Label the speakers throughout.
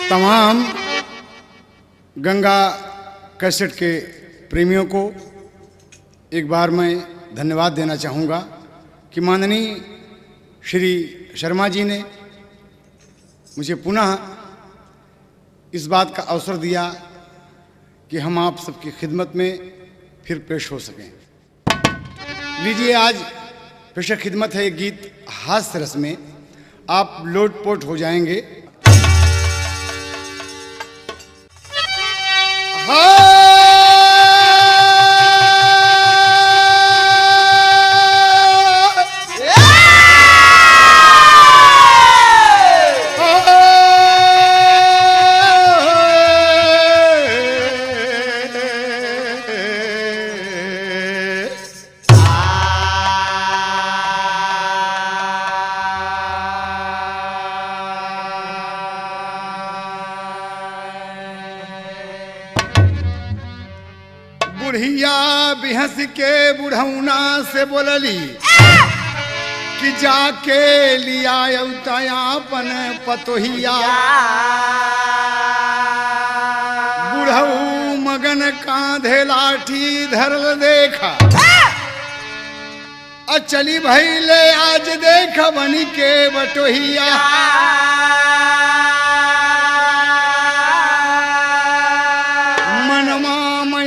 Speaker 1: तमाम गंगा कैसेट के प्रेमियों को एक बार मैं धन्यवाद देना चाहूँगा कि माननीय श्री शर्मा जी ने मुझे पुनः इस बात का अवसर दिया कि हम आप सबकी खिदमत में फिर पेश हो सकें। लीजिए, आज पेशा खिदमत है एक गीत हास्य रस में, आप लोटपोट हो जाएंगे। बुढ़िया बिहस के बुढ़ौना से बोलली कि जाके लिया अवतायापन पतोहिया। बुढ़ऊ मगन कांधे लाठी धरल देखा, चली भैले आज देख बनी के बटोहिया।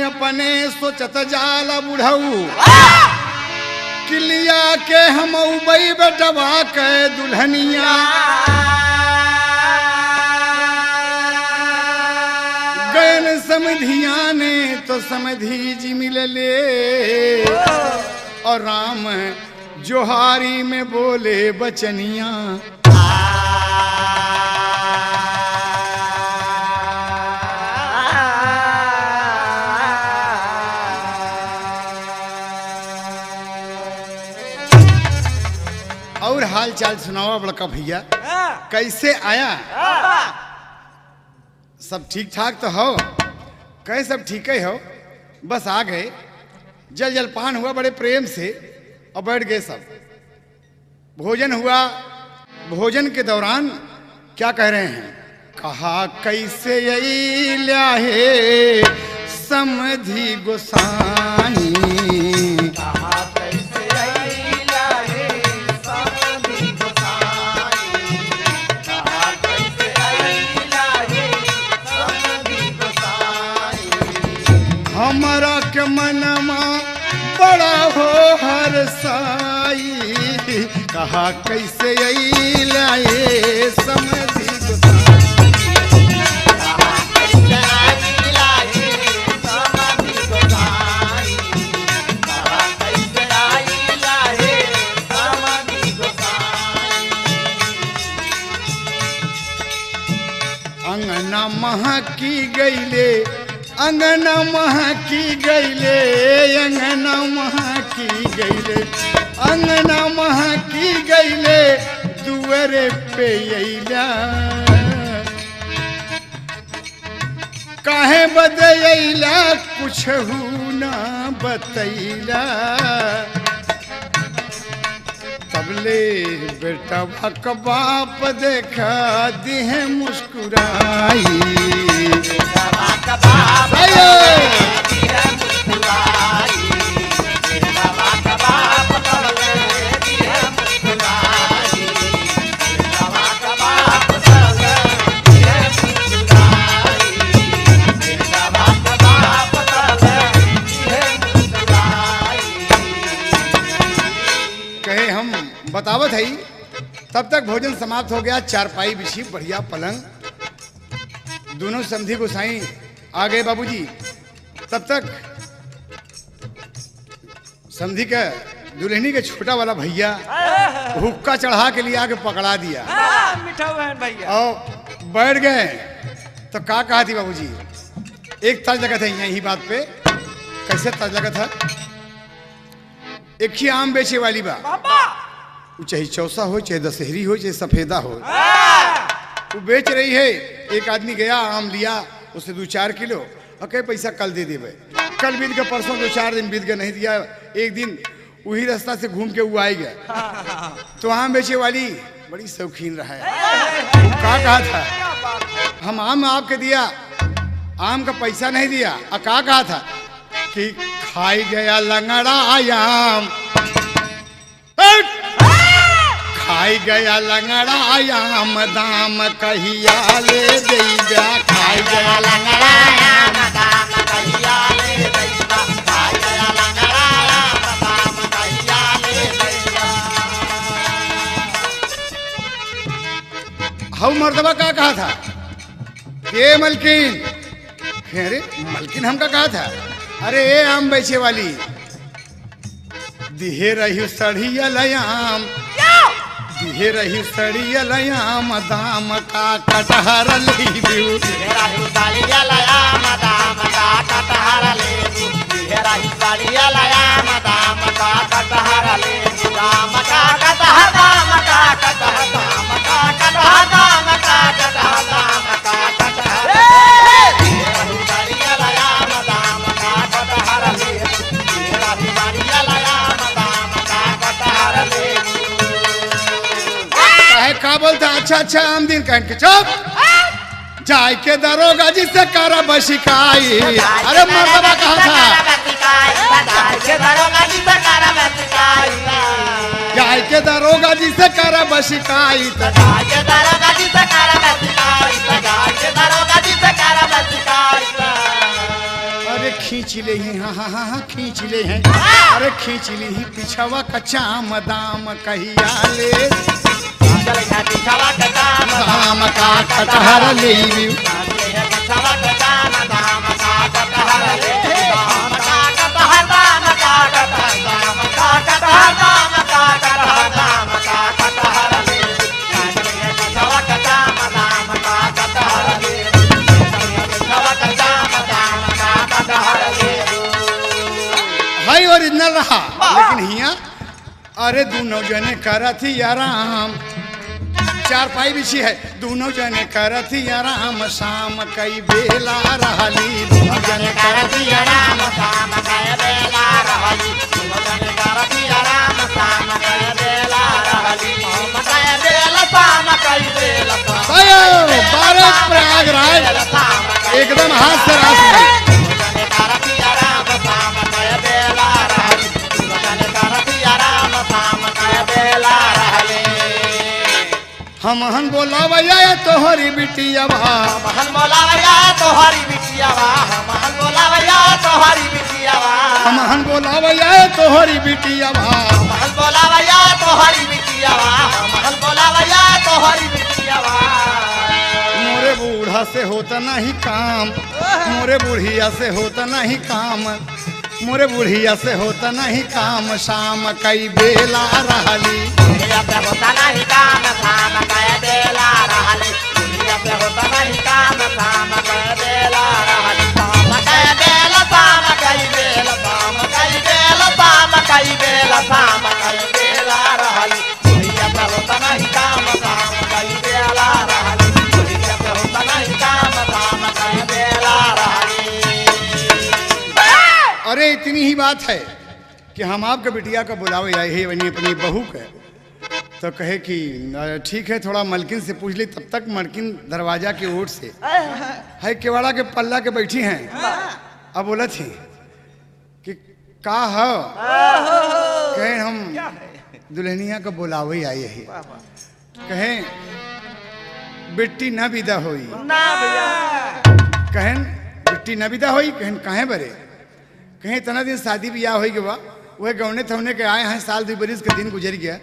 Speaker 1: अपने सोचत जाला बुढ़ऊ किलिया के हम उबई बेटवा के दुल्हनिया। गैन समधिया ने तो समधी जी मिलले और राम जोहारी में बोले बचनिया। और हाल चाल सुनावा बड़का भैया, कैसे आया? सब ठीक ठाक तो हो? कहे सब ठीक ही हो, बस आ गए। जल जलपान हुआ बड़े प्रेम से और बैठ गए सब। भोजन हुआ, भोजन के दौरान क्या कह रहे हैं? कहा कैसे यही ल्याहे समधी गोसाई। हमारा के मनमा बड़ा हो हर साई। कहा कैसे यही लाए समझी अंगना महकी गईले, अंगना महकी गईले, अंगना महकी गईले, अंगना महकी गईले, दुअरे पे अइला। काहे बदयला कुछ ना बतैला। तबले बेटा का बाप देखा दिहे मुस्कुराई। कहे हम बतावत है, तब तक भोजन समाप्त हो गया। चारपाई बिछी, बढ़िया पलंग, दोनों समधी गोसाई आ गए बाबूजी। तब तक समधी का दुल्हनी के छोटा वाला भैया हुक्का चढ़ा के लिए आके पकड़ा दिया
Speaker 2: भैया
Speaker 1: और बैठ गए। तो का कहा थी बाबूजी? एक तर्ज लगा था यही बात पे। कैसे तर्ज लगा था? एक ही आम बेचे वाली बा, चाहे चौसा हो, चाहे दशहरी हो, चाहे सफेदा हो, वो बेच रही है। एक आदमी गया, आम लिया उससे 2-4 किलो और कहे पैसा कल दे देवे। कल बीत गया, परसों 2-4 दिन बीत गया, नहीं दिया। एक दिन वही रास्ता से घूम के वो आएगा। तो आम बेचे वाली बड़ी शौकीन रहा है। क्या कहा था? हम आम आपके दिया, आम का पैसा नहीं दिया। का कहा था कि खाई गया लंगड़ा आयाम, खाई गया लंगड़ा आयाम, दाम कहिया ले देगा। खाई गया लंगड़ा आयाम, दाम कहिया ले देगा। खाई गया लंगड़ा आयाम, दाम कहिया ले देगा। हऊ मर्दबा का कहा था ये मलकिन, अरे मलकिन हमका कहा था, अरे ए आम बेचे वाली दिहे रही सड़िया लयाम, दिहे रही सड़िया लयाम, दाम का कटहर लेबू। दिहे रही सड़िया लयाम, दाम का कटहर लेबू। दिहे रही सड़िया लयाम, दाम का कटहर लेबू। दाम का कटहर, दाम का कटहर, दाम का कटहर, दाम का कटहर, दाम का कटहर। दिहे रही सड़िया लयाम, दाम का कटहर लेबू। दिहे रही सड़िया लयाम, दाम का कटहर लेबू। का बोलता अच्छा अच्छा आम दिन कह के चुप जाय के दरोगा जी से करा बशिकाई। अरे मर्दबा कहा था जाय के दरोगा जी से करा बशिकाई, जाय के दरोगा जी से करा बशिकाई, जाय के दरोगा जी से करा बशिकाई, जाय के दरोगा जी से करा बशिकाई। अरे खींच ले ही, हाँ हाँ हाँ हाँ खींच ले हैं, अरे खींच ली ही पिछवा कच्चा आम, दाम कहिया ले दाम का कटहर लेबू। भाई ओरिजिनल रहा लेकिन हिया अरे दोनों जने करा थी आराम, चार पाई बिछी है, दोनों जने करती आराम, शाम कई बेला रहली। दोनों जने करती आराम, शाम कई बेला रहली। दोनों जने करती आराम, शाम कई बेला रहली। शाम कई बेला, शाम कई बेला। भारत प्रयागराज एकदम हाथ से रास में। दोनों जने करती आराम, शाम कई बेला रहली। दोनों जने करती आराम, शाम कई बेला रहली। हमहन बोलावया तोहरी बिटियावा, हमहन बोलावया तोहरी बिटियावा, हमहन बोलावया तोहरी बिटियावा, हमहन बोलावया तोहरी बिटियावा, हमहन बोलावया तोहरी बिटियावा, हमहन बोलावया तोहरी बिटियावा। मोरे बूढ़ा से होता नहीं काम, मोरे बुढ़िया से होता नहीं काम, मोरे बुढ़िया से होता नहीं काम, शाम कई बेला रहली। बुढ़िया से होता नहीं काम, शाम कई बेला रहली। बुढ़िया से होता नहीं काम, शाम कई बेला रहली। शाम कई बेला, शाम कई बेला, शाम कई बेला, शाम कई बेला, शाम कई बेला रहली। बुढ़िया से होता नहीं काम, शाम कई बेला रहली। बुढ़िया से होता नहीं काम, शाम कई बेला रहली। अरे इतनी ही बात है कि हम आपके बिटिया का बुलावे आए हैं वही अपनी बहू के, तो कहे कि ठीक है थोड़ा मलकिन से पूछ ली। तब तक मलकिन दरवाजा की ओर से है केवाड़ा के पल्ला के बैठी हैं। अब बोला थी कि का हो, कहे हम दुल्हनिया का बुलावे आए हैं, कहें बेटी न विदा होई, कहें बेटी न विदा होई, कहें काहे बरे, कहीं इतना दिन शादी ब्याह हो गया वह गौने थवने के आए हैं, साल 2 बरिस का दिन गुजर गया।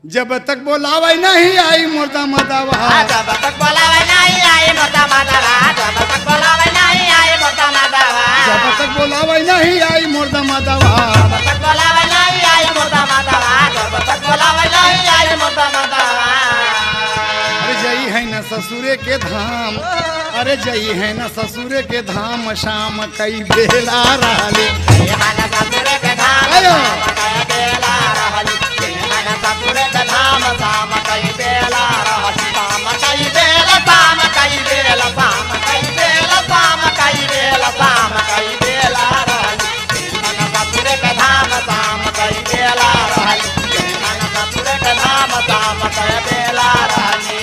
Speaker 1: जब तक बोलावे नहीं आई मुर्दा मदावा, जब तक बोलावे नहीं आई मुर्दा मदावा, जब तक बोलावे नहीं आई मुर्दा मदावा, जब तक बोलावे नहीं आई मुर्दा मदावा, जब तक बोलावे नहीं आई मुर्दा मदावा, जब तक बोलावे नहीं आई मुर्दा मदावा। अरे जई है न ससुरे के धाम, अरे जई है न ससुरे के धाम, शाम कई बेला रहली। ससुरे के धाम, कई बेला रहली। ससुरे के धाम, शाम कई बेला रहली। शाम कई बेला, शाम कई बेला, शाम कई बेला, शाम कई बेला, शाम कई बेला रहली। ससुरे के धाम, शाम कई बेला रहली। ससुरे के धाम, शाम कई बेला रहली।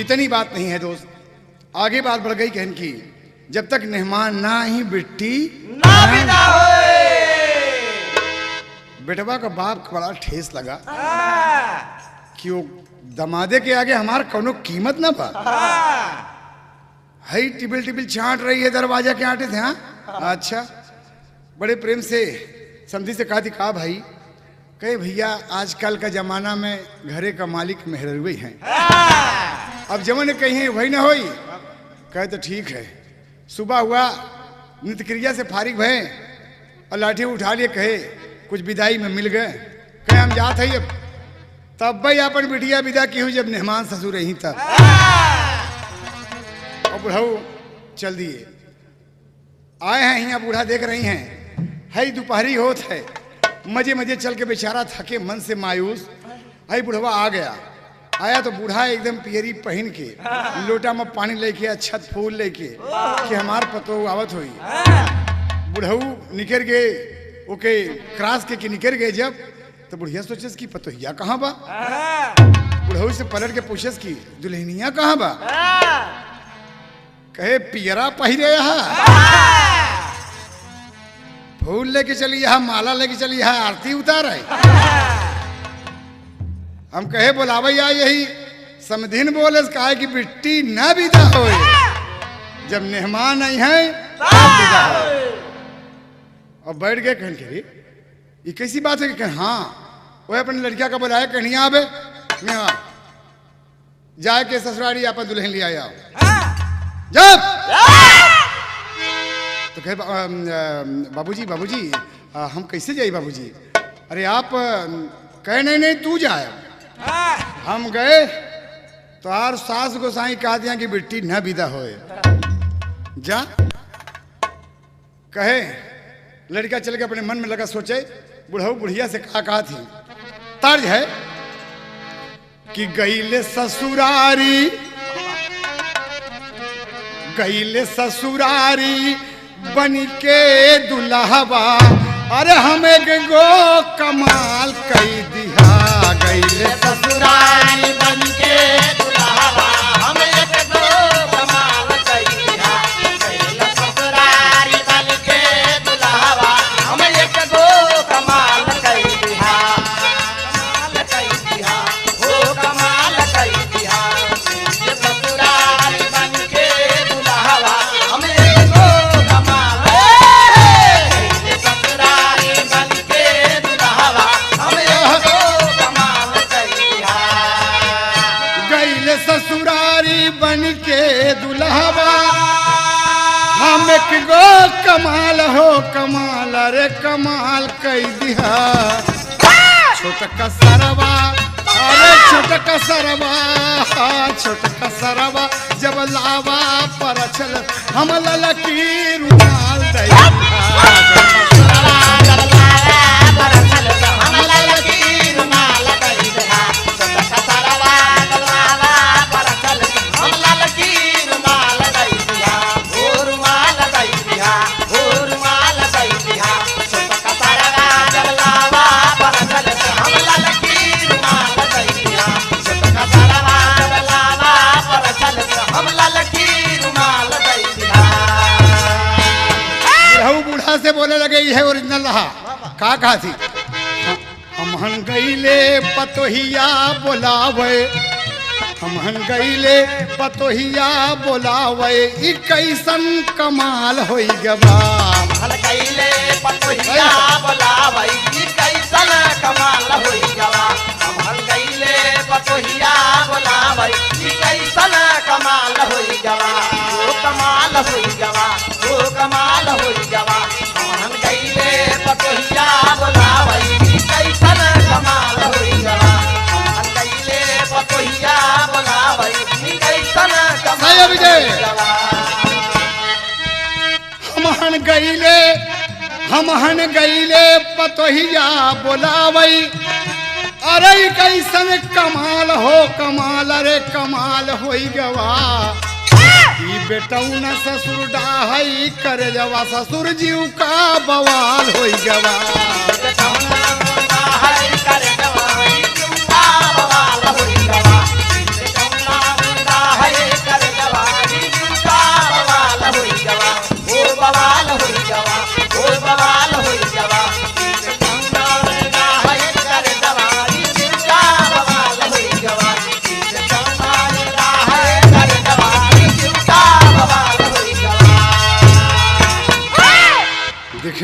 Speaker 1: इतनी बात नहीं है दोस्त, आगे बात बढ़ गई कहन की, जब तक मेहमान ना ही बिट्टी
Speaker 2: ना बिना होए।
Speaker 1: बेटवा का बाप को बड़ा ठेस लगा कि वो दमादे के आगे हमार कोनो कीमत ना बा। हई टिबिल टिबिल छांट रही है दरवाजा के आटे थे। हाँ अच्छा, बड़े प्रेम से समझी से कहा थी, कहा भाई, कहे भैया आजकल का जमाना में घरे का मालिक मेहररुई हैं, अब जमन कहीं वही ना होई। कहे तो ठीक है। सुबह हुआ, नित्य क्रिया से फारिग भये और लाठी उठा लिए, कहे कुछ विदाई में मिल गए। कहे हम जात है अब, तब भाई अपन बिटिया विदा की हुई जब मेहमान ससुर रही तब। और बुढ़ऊ चल दिए। आए हैं यहाँ, बूढ़ा देख रही हैं, है दोपहरी होत है, मजे मजे चल के बेचारा थके मन से मायूस। है बुढ़वा आ गया, आया तो बूढ़ा एकदम पियरी पहन के, लोटा में पानी लेके, अच्छत फूल लेके कि हमार पतो आवत हुई। बुढ़ऊ निकल गए, ओके क्रॉस के निकल गए जब, तो बुढ़िया सोचस की पतोहिया कहाँ बा। बुढ़ऊ से पलट के पूछस की दुल्हनिया कहाँ बा। कहे पियरा पहिरे फूल लेके चली यहाँ, माला लेके चली यहाँ, आरती उतार है। हम कहे बोलावैया यही समधिन बोले कहा कि बिट्टी न विदा होए, जब मेहमान आई है तब विदा हो। और बैठ गए कहन के ये कैसी बात है कि हाँ वह अपने लड़किया का बुलाया, कन्हैया आवे जाए के ससुरारी अपन दुल्हन ले आया जब। तो कहे बाबूजी बाबूजी हम कैसे जाए बाबूजी। अरे आप कहे नहीं नहीं तू जाए। हम गए तो आर सास गोसाई कहा दिया कि बिट्टी न विदा होए जा। कहे लड़का चल के अपने मन में लगा सोचे, बुढ़ऊ बुढ़िया से कहा थी, तर्ज है कि गईले ससुरारी, गईले ससुरारी बन के दुल्हवा, अरे हमें गो कमाल कई दिया। गईले ससुरारी बन के दुल्हवा, हमें गो कमाल कई दिया। गईले ससुरारी बन के दुल्हवा, हमें गो कमाल कई दिया। कमाल कई दिया, हो कमाल कई दिया। ये ससुरारी बन के दुल्हवा, हमें गो कमाल। ये ससुरारी बन के दुल्हवा, हमें गो कमाल कई दिया। गईले ससुरारी बन के दुल्हवा, हम एक गो कमाल हो कमाल, अरे कमाल कई दिया। छोटका सरवा, अरे छोटका सरवा, छोटका सरवा जब लावा पर चल, हम ललकी रुमाल दैया। से बोले लगे ये है ओरिजिनल रहा। कहा थी, हम हन गईले पतोहिया बोलावे, हम हन गईले पतोहिया बोलावे, ई कैसन कमाल होई गवा।
Speaker 3: हन गईले पतोहिया बोलावे, ई कैसन कमाल होई गवा। हम गईले पतोहिया बोलावे, ई कैसन कमाल होई गवा। ओ कमाल होई गवा, ओ कमाल होई गवा। हम गईले पतोहिया बोलावे, ई कैसन कमाल होई गवा। हम गईले पतोहिया बोलावे, ई कैसन कमाल होई गवा।
Speaker 1: हम हन गईले पतोहिया बोलावई, अरे कैसन कमाल हो कमाल, अरे कमाल होई गवा। ई बेटौना ससुर डाहई करे जवा, ससुर जीव का बवाल होई गवा।
Speaker 3: बेटौना डाहई करे जवा, जीव का बवाल होई गवा। बेटौना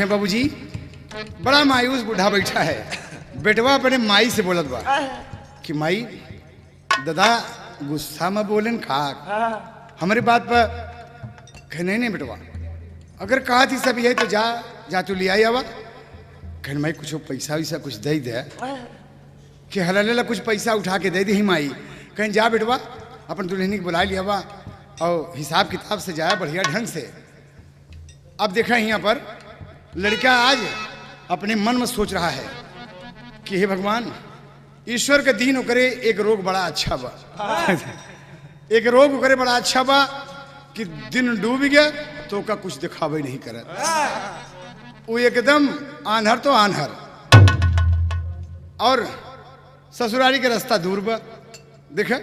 Speaker 1: में बाबूजी बड़ा मायूस बूढ़ा बैठा है। बेटवा अपने माई से बोलत बा कि माई दादा गुस्सा में बोलन का हमारी बात पर कह नहीं बेटवा, अगर कहा थी सब है तो जा तू ले आई आवा। कहन माई कुछ पैसा वैसा कुछ दे दे कि हलालेला कुछ पैसा उठा के दे दी माई। कहीं जा बेटवा अपन दुल्हनी को बुला लिया बा और हिसाब किताब से जाया बढ़िया ढंग से। अब देखा यहाँ पर लड़का आज अपने मन में सोच रहा है कि हे भगवान ईश्वर के दीन करे एक रोग बड़ा अच्छा बा एक रोग करे बड़ा अच्छा बा कि दिन डूब गया तो का कुछ दिखावे नहीं करत। वो एकदम आन्हर तो आन्हर और ससुरारी के रास्ता दूर बा। देखे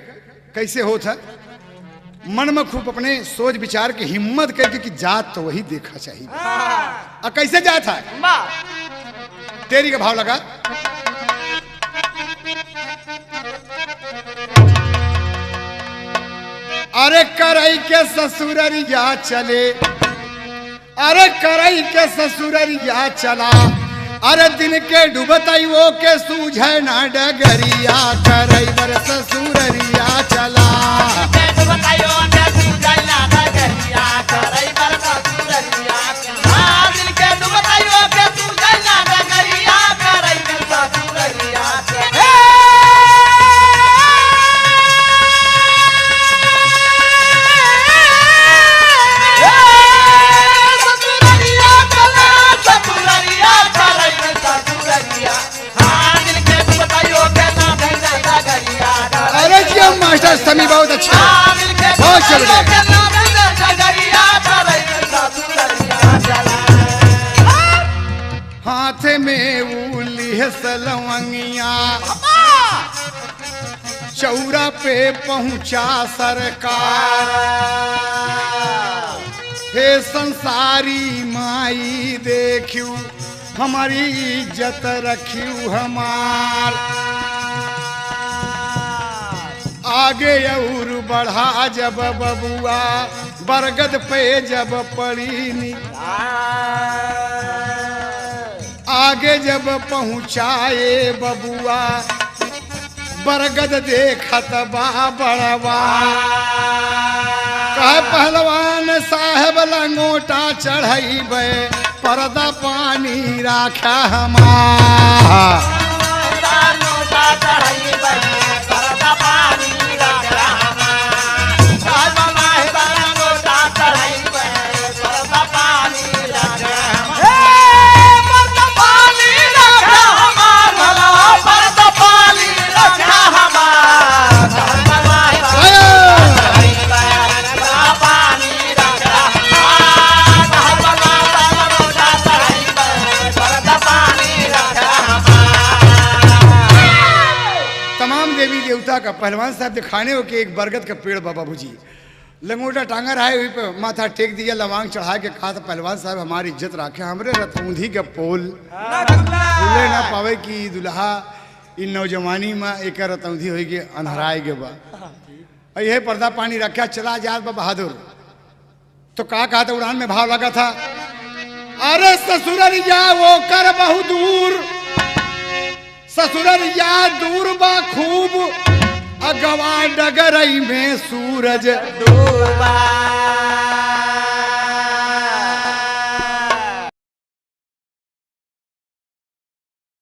Speaker 1: कैसे होता मन में खूब अपने सोच विचार की हिम्मत करके कि जात तो वही देखा चाहिए। अब कैसे जात है तेरी का भाव लगा। अरे करई के ससुररिया चले, अरे करई के ससुररिया चला, अरे दिन के डूबतई वो के सूझे ना डगरिया। करई बर ससुररिया चला, मास्टर समी बहुत अच्छा बहुत चल गए। हाथ में उली है सलवंगिया चौरा पे पहुंचा सरकार। हे संसारी माई देखियो हमारी इज्जत रखियो हमार। आगे और बढ़ा जब बबुआ बरगद पे जब पड़ी नी, आगे जब पहुँचाए बबुआ बरगद देखत बा बड़वा। कह पहलवान साहब लंगोटा चढ़ाइबे पर्दा पानी राखा हमार। का पहलवान साहब दिखाने हो कि एक बरगद का पेड़ बा बाबूजी लंगोटा टांगा रहा है वहीं पे माथा टेक दिया लवांग चढ़ा के कहा था पहलवान साहब हमारी इज्जत राखे हमरे रतौंधी के पोल भूले ना पावे कि दुल्हा इन नौजवानी में एक रतौंधी हो गए अंधराए के बा यह पर्दा पानी रखा चला जात बा बहादुर। तो कहा था उड़ान में भाव लगा था अरे ससुररिया वो कर बहु दूर, ससुररिया दूर बा खूब अगवा डगरई में सूरज डूबा।